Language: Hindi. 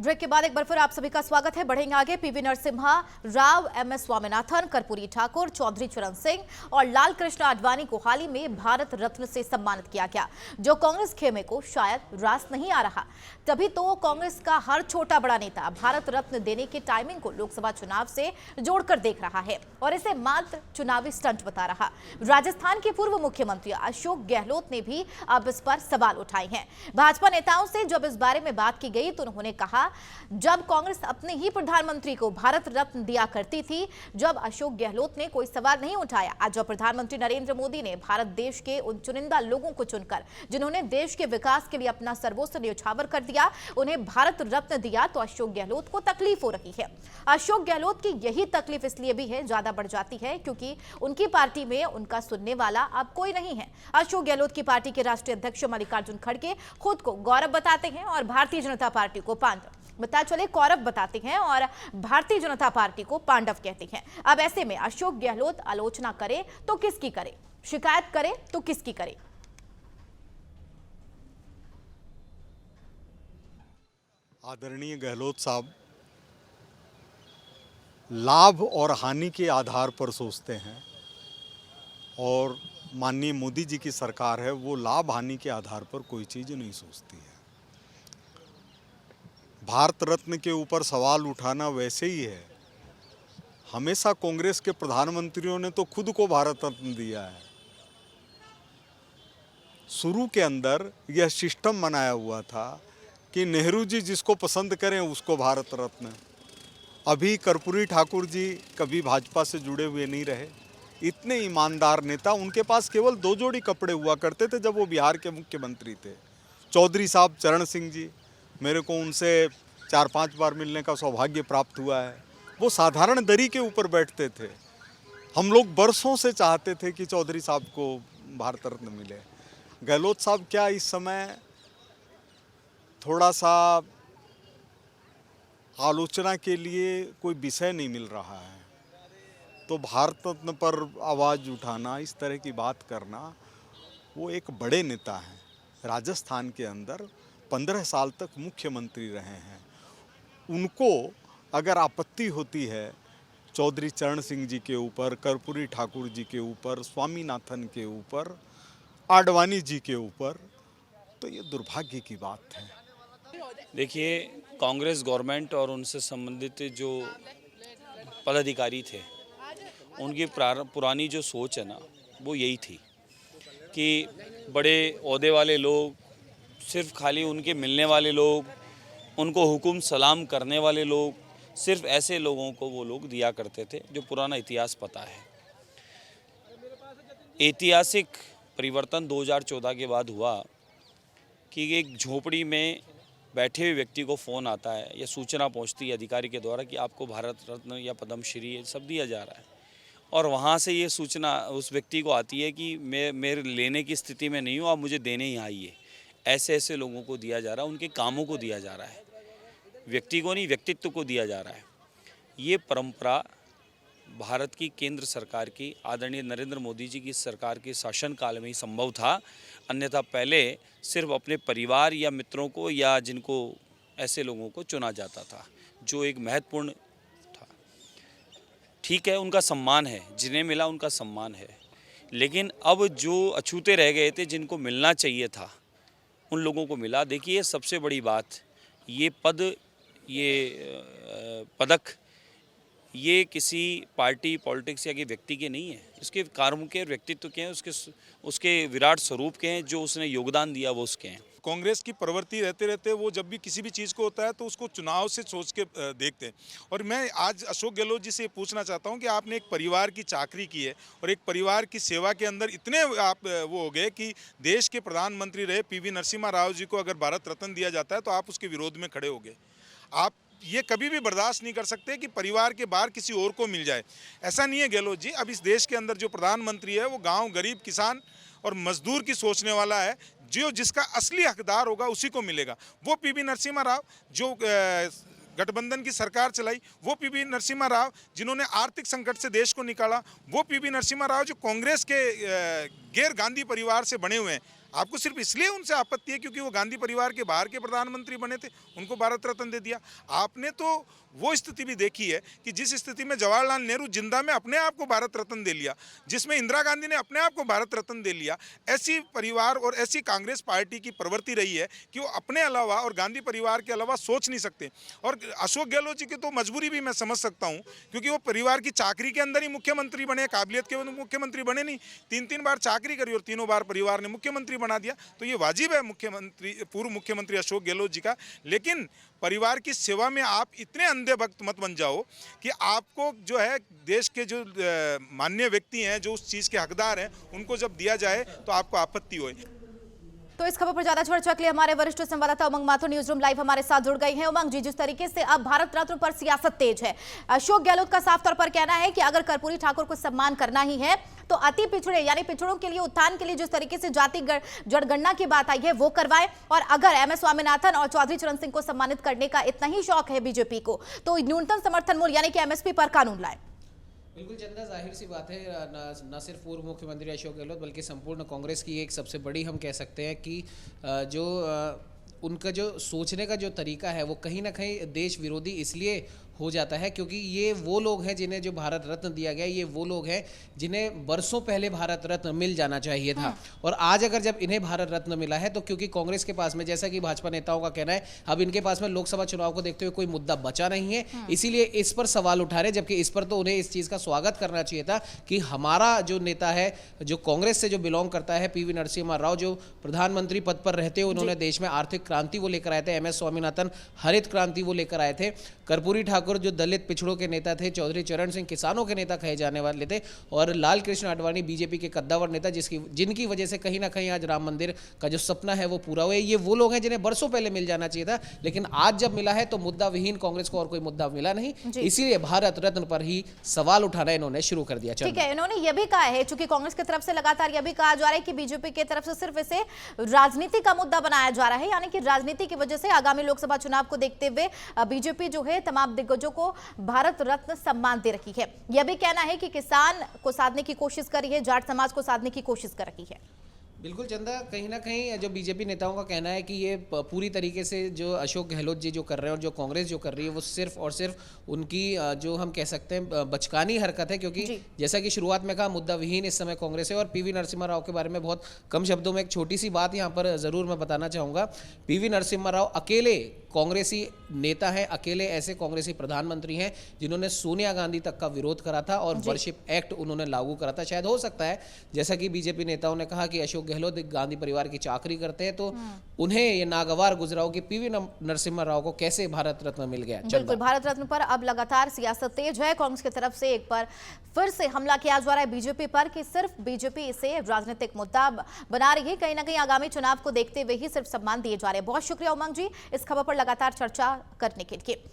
ब्रेक के बाद एक बार फिर आप सभी का स्वागत है। बढ़ेंगे आगे। पीवी नरसिम्हा राव, एमएस स्वामीनाथन, कर्पूरी ठाकुर, चौधरी चरण सिंह और लाल कृष्ण आडवाणी को हाल ही में भारत रत्न से सम्मानित किया गया, जो कांग्रेस खेमे को शायद रास नहीं आ रहा। तभी तो कांग्रेस का हर छोटा बड़ा नेता भारत रत्न देने के टाइमिंग को लोकसभा चुनाव से जोड़कर देख रहा है और इसे मात्र चुनावी स्टंट बता रहा। राजस्थान के पूर्व मुख्यमंत्री अशोक गहलोत ने भी अब इस पर सवाल उठाए हैं। भाजपा नेताओं से जब इस बारे में बात की गई तो उन्होंने कहा, जब कांग्रेस अपने ही प्रधानमंत्री को भारत रत्न दिया करती थी, जब अशोक गहलोत ने कोई सवाल नहीं उठाया। आज जब प्रधानमंत्री नरेंद्र मोदी ने भारत देश के उन चुनिंदा लोगों को चुनकर जिन्होंने देश के विकास के लिए अपना सर्वोच्च न्यौछावर कर दिया, उन्हें भारत रत्न दिया, तो अशोक गहलोत को तकलीफ हो रही है। अशोक गहलोत की यही तकलीफ इसलिए भी है, ज्यादा बढ़ जाती है, क्योंकि उनकी पार्टी में उनका सुनने वाला अब कोई नहीं है। अशोक गहलोत की पार्टी के राष्ट्रीय अध्यक्ष मल्लिकार्जुन खड़गे खुद को गौरव बताते हैं और भारतीय जनता पार्टी को पांडव। बता चले, कौरव बताते हैं और भारतीय जनता पार्टी को पांडव कहते हैं। अब ऐसे में अशोक गहलोत आलोचना करे तो किसकी करे, शिकायत करे तो किसकी करे? आदरणीय गहलोत साहब लाभ और हानि के आधार पर सोचते हैं और माननीय मोदी जी की सरकार है, वो लाभ हानि के आधार पर कोई चीज़ नहीं सोचती है। भारत रत्न के ऊपर सवाल उठाना वैसे ही है। हमेशा कांग्रेस के प्रधानमंत्रियों ने तो खुद को भारत रत्न दिया है। शुरू के अंदर यह सिस्टम बनाया हुआ था कि नेहरू जी जिसको पसंद करें उसको भारत रत्न। अभी कर्पूरी ठाकुर जी कभी भाजपा से जुड़े हुए नहीं रहे, इतने ईमानदार नेता। उनके पास केवल 2 जोड़ी कपड़े हुआ करते थे जब वो बिहार के मुख्यमंत्री थे। चौधरी साहब चरण सिंह जी, मेरे को उनसे 4-5 बार मिलने का सौभाग्य प्राप्त हुआ है। वो साधारण दरी के ऊपर बैठते थे। हम लोग बरसों से चाहते थे कि चौधरी साहब को भारत रत्न मिले। गहलोत साहब क्या इस समय थोड़ा सा आलोचना के लिए कोई विषय नहीं मिल रहा है, तो भारत रत्न पर आवाज़ उठाना, इस तरह की बात करना, वो एक बड़े नेता हैं। राजस्थान के अंदर 15 साल तक मुख्यमंत्री रहे हैं। उनको अगर आपत्ति होती है चौधरी चरण सिंह जी के ऊपर, कर्पूरी ठाकुर जी के ऊपर, स्वामीनाथन के ऊपर, आडवाणी जी के ऊपर, तो ये दुर्भाग्य की बात है। देखिए, कांग्रेस गवर्नमेंट और उनसे संबंधित जो पदाधिकारी थे, उनकी पुरानी जो सोच है ना, वो यही थी कि बड़े ओहदे वाले लोग, सिर्फ खाली उनके मिलने वाले लोग, उनको हुकुम सलाम करने वाले लोग, सिर्फ ऐसे लोगों को वो लोग दिया करते थे जो पुराना इतिहास पता है। ऐतिहासिक परिवर्तन 2014 के बाद हुआ कि एक झोपड़ी में बैठे हुए व्यक्ति को फ़ोन आता है या सूचना पहुंचती है अधिकारी के द्वारा कि आपको भारत रत्न या पद्मश्री ये सब दिया जा रहा है, और वहाँ से ये सूचना उस व्यक्ति को आती है कि मैं मेरे लेने की स्थिति में नहीं हूँ, आप मुझे देने ही आइए। ऐसे ऐसे लोगों को दिया जा रहा है, उनके कामों को दिया जा रहा है, व्यक्ति को नहीं, व्यक्तित्व को दिया जा रहा है। ये परंपरा भारत की केंद्र सरकार की, आदरणीय नरेंद्र मोदी जी की सरकार के शासनकाल में ही संभव था। अन्यथा पहले सिर्फ अपने परिवार या मित्रों को या जिनको ऐसे लोगों को चुना जाता था, जो एक महत्वपूर्ण था। ठीक है, उनका सम्मान है, जिन्हें मिला उनका सम्मान है, लेकिन अब जो अछूते रह गए थे, जिनको मिलना चाहिए था, उन लोगों को मिला। देखिए, सबसे बड़ी बात, ये पद, ये पदक, ये किसी पार्टी पॉलिटिक्स या कि व्यक्ति के नहीं है, इसके कार्यों के, व्यक्तित्व के हैं, उसके विराट स्वरूप के हैं, जो उसने योगदान दिया वो उसके हैं। कांग्रेस की प्रवृत्ति रहते रहते वो जब भी किसी भी चीज़ को होता है तो उसको चुनाव से सोच के देखते हैं। और मैं आज अशोक गहलोत जी से पूछना चाहता हूं कि आपने एक परिवार की चाकरी की है और एक परिवार की सेवा के अंदर इतने आप वो हो गए कि देश के प्रधानमंत्री रहे पीवी नरसिम्हा राव जी को अगर भारत रत्न दिया जाता है तो आप उसके विरोध में खड़े हो गए। आप ये कभी भी बर्दाश्त नहीं कर सकते कि परिवार के बाहर किसी और को मिल जाए। ऐसा नहीं है गहलोत जी, अब इस देश के अंदर जो प्रधानमंत्री है वो गाँव, गरीब, किसान और मजदूर की सोचने वाला है। जो जिसका असली हकदार होगा उसी को मिलेगा। वो पीवी नरसिम्हा राव जो गठबंधन की सरकार चलाई, वो पीवी नरसिम्हा राव जिन्होंने आर्थिक संकट से देश को निकाला, वो पीवी नरसिम्हा राव जो कांग्रेस के गैर गांधी परिवार से बने हुए हैं। आपको सिर्फ इसलिए उनसे आपत्ति है क्योंकि वो गांधी परिवार के बाहर के प्रधानमंत्री बने थे, उनको भारत रत्न दे दिया। आपने तो वो स्थिति भी देखी है कि जिस स्थिति में जवाहरलाल नेहरू जिंदा में अपने आप को भारत रत्न दे लिया, जिसमें इंदिरा गांधी ने अपने आप को भारत रत्न दे लिया, ऐसी परिवार और ऐसी कांग्रेस पार्टी की प्रवृत्ति रही है कि वो अपने अलावा और गांधी परिवार के अलावा सोच नहीं सकते। और अशोक गहलोत जी की तो मजबूरी भी मैं समझ सकता हूँ, क्योंकि वो परिवार की चाकरी के अंदर ही मुख्यमंत्री बने, काबिलियत के मुख्यमंत्री बने नहीं, 3-3 बार चाकरी करी और तीनों बार परिवार ने मुख्यमंत्री बना दिया। तो ये वाजिब है मुख्यमंत्री, पूर्व मुख्यमंत्री अशोक गहलोत जी का। लेकिन परिवार की सेवा में आप इतने अंधे भक्त मत बन जाओ कि आपको जो है देश के जो माननीय व्यक्ति हैं, जो उस चीज़ के हकदार हैं, उनको जब दिया जाए तो आपको आपत्ति होए। तो इस खबर पर ज्यादा चर्चा के लिए हमारे वरिष्ठ संवाददाता उमंग माथुर न्यूज रूम लाइव हमारे साथ जुड़ गई हैं। उमंग जी, जिस तरीके से अब भारत रत्न पर सियासत तेज है, अशोक गहलोत का साफ तौर पर कहना है कि अगर कर्पूरी ठाकुर को सम्मान करना ही है तो अति पिछड़े यानी पिछड़ों के लिए उत्थान के लिए जिस तरीके से जाति जनगणना की बात आई है वो करवाए, और अगर MS स्वामीनाथन और चौधरी चरण सिंह को सम्मानित करने का इतना ही शौक है बीजेपी को तो न्यूनतम समर्थन मूल्य यानी कि MSP पर कानून लाए। बिल्कुल चंदा, जाहिर सी बात है, न सिर्फ पूर्व मुख्यमंत्री अशोक गहलोत बल्कि संपूर्ण कांग्रेस की एक सबसे बड़ी हम कह सकते हैं कि जो उनका जो सोचने का जो तरीका है वो कहीं ना कहीं देश विरोधी इसलिए हो जाता है क्योंकि ये वो लोग हैं जिन्हें जो भारत रत्न दिया गया, ये वो लोग हैं जिन्हें बरसों पहले भारत रत्न मिल जाना चाहिए था। और आज अगर जब इन्हें भारत रत्न मिला है तो क्योंकि कांग्रेस के पास में, जैसा कि भाजपा नेताओं का कहना है, अब इनके पास में लोकसभा चुनाव को देखते हुए कोई मुद्दा बचा नहीं है, इसीलिए इस पर सवाल उठा रहे। जबकि इस पर तो उन्हें इस चीज़ का स्वागत करना चाहिए था कि हमारा जो नेता है, जो कांग्रेस से जो बिलोंग करता है, PV नरसिम्हा राव, जो प्रधानमंत्री पद पर रहते हुए उन्होंने देश में आर्थिक क्रांति वो लेकर आए थे, MS स्वामीनाथन हरित क्रांति वो लेकर आए थे, कर्पूरी ठाकुर जो दलित पिछड़ों के नेता थे, चौधरी चरण सिंह किसानों के नेता कहे जाने वाले थे, और लाल कृष्ण आडवाणी बीजेपी के कद्दावर नेता जिनकी वजह से कहीं ना कहीं आज राम मंदिर का जो सपना है वो पूरा हुआ है। ये वो लोग हैं जिन्हें बरसों पहले मिल जाना चाहिए था, लेकिन आज जब मिला है तो मुद्दा विहीन कांग्रेस को और कोई मुद्दा मिला नहीं, इसीलिए भारत रत्न पर ही सवाल उठाना इन्होंने शुरू कर दिया। ठीक है, इन्होंने यह भी कहा है, चूंकि कांग्रेस की तरफ से लगातार यह भी कहा जा रहा है कि बीजेपी की तरफ से सिर्फ इसे राजनीति का मुद्दा बनाया जा रहा है, यानी कि राजनीति की वजह से आगामी लोकसभा चुनाव को देखते हुए बीजेपी जो है तमाम दिग्गजों को भारत रत्न सम्मान दे रही है। यह भी कहना है कि किसान को साधने की कोशिश कर रही है, जाट समाज को साधने की कोशिश कर रही है। बिल्कुल चंदा, कहीं ना कहीं जो बीजेपी नेताओं का कहना है कि ये पूरी तरीके से जो अशोक गहलोत जी जो कर रहे हैं और जो कांग्रेस जो कर रही है वो सिर्फ और सिर्फ उनकी जो हम कह सकते हैं बचकानी हरकत है, क्योंकि जैसा कि शुरुआत में कहा, मुद्दा विहीन इस समय कांग्रेस है। और PV नरसिम्हा राव के बारे में बहुत कम शब्दों में एक छोटी सी बात यहाँ पर ज़रूर मैं बताना चाहूँगा। PV नरसिम्हा राव अकेले कांग्रेसी नेता हैं, अकेले ऐसे कांग्रेसी प्रधानमंत्री हैं जिन्होंने सोनिया गांधी तक का विरोध करा था और वर्शिप एक्ट उन्होंने लागू करा था। शायद हो सकता है, जैसा कि बीजेपी नेताओं ने कहा कि अशोक गहलोत गांधी परिवार की चाकरी करते हैं, तो उन्हें ये नागवार गुजरा हो कि PV नरसिम्हा राव को कैसे भारत रत्न मिल गया। बिल्कुल, भारत रत्न पर अब लगातार सियासत तेज है। कांग्रेस की तरफ से एक बार फिर से हमला किया जा रहा है बीजेपी पर कि सिर्फ बीजेपी इसे राजनीतिक मुद्दा बना रही है, कहीं ना कहीं आगामी चुनाव को देखते हुए ही सिर्फ सम्मान दिए जा रहे हैं। बहुत शुक्रिया उमंग जी इस खबर पर लगातार चर्चा करने के लिए।